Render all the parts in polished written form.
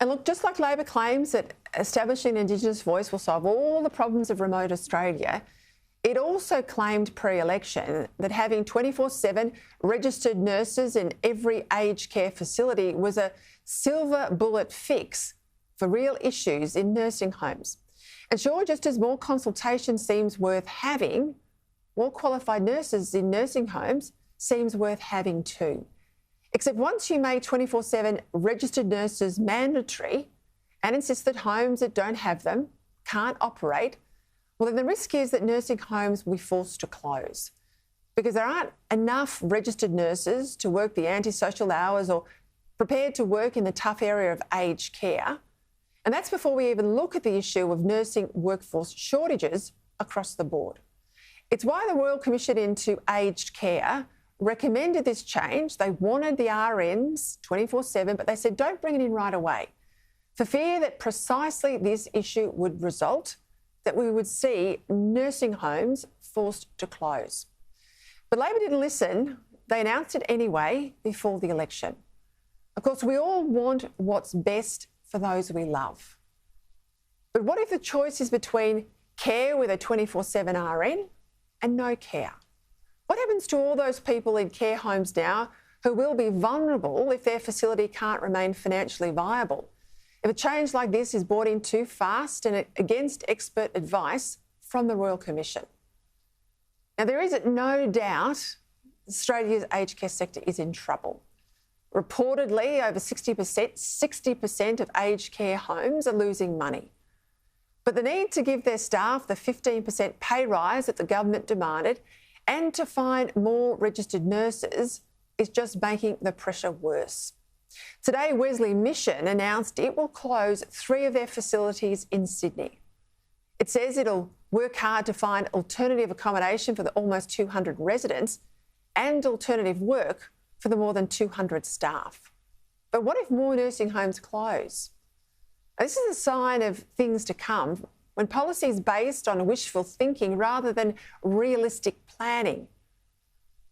And look, just like Labor claims that establishing an Indigenous voice will solve all the problems of remote Australia, it also claimed pre-election that having 24/7 registered nurses in every aged care facility was a silver bullet fix for real issues in nursing homes. And sure, just as more consultation seems worth having, more qualified nurses in nursing homes seems worth having too. Except once you make 24/7 registered nurses mandatory and insist that homes that don't have them can't operate, well, then the risk is that nursing homes will be forced to close because there aren't enough registered nurses to work the antisocial hours or prepared to work in the tough area of aged care. And that's before we even look at the issue of nursing workforce shortages across the board. It's why the Royal Commission into Aged Care recommended this change. They wanted the RNs 24/7, but they said don't bring it in right away for fear that precisely this issue would result that we would see nursing homes forced to close. But Labor didn't listen. They announced it anyway before the election. Of course, we all want what's best for those we love. But what if the choice is between care with a 24/7 RN and no care? What happens to all those people in care homes now who will be vulnerable if their facility can't remain financially viable? If a change like this is brought in too fast and against expert advice from the Royal Commission. Now, there is no doubt Australia's aged care sector is in trouble. Reportedly, over 60% of aged care homes are losing money. But the need to give their staff the 15% pay rise that the government demanded and to find more registered nurses is just making the pressure worse. Today, Wesley Mission announced it will close 3 of their facilities in Sydney. It says it'll work hard to find alternative accommodation for the almost 200 residents and alternative work for the more than 200 staff. But what if more nursing homes close? This is a sign of things to come when policy is based on wishful thinking rather than realistic planning.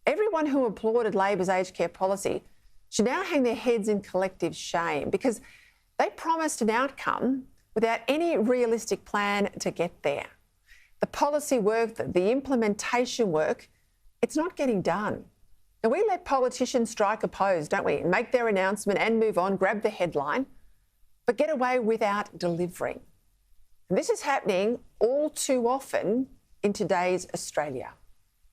Everyone who applauded Labor's aged care policy should now hang their heads in collective shame because they promised an outcome without any realistic plan to get there. The policy work, the implementation work, it's not getting done. Now, we let politicians strike a pose, don't we? Make their announcement and move on, grab the headline, but get away without delivering. And this is happening all too often in today's Australia.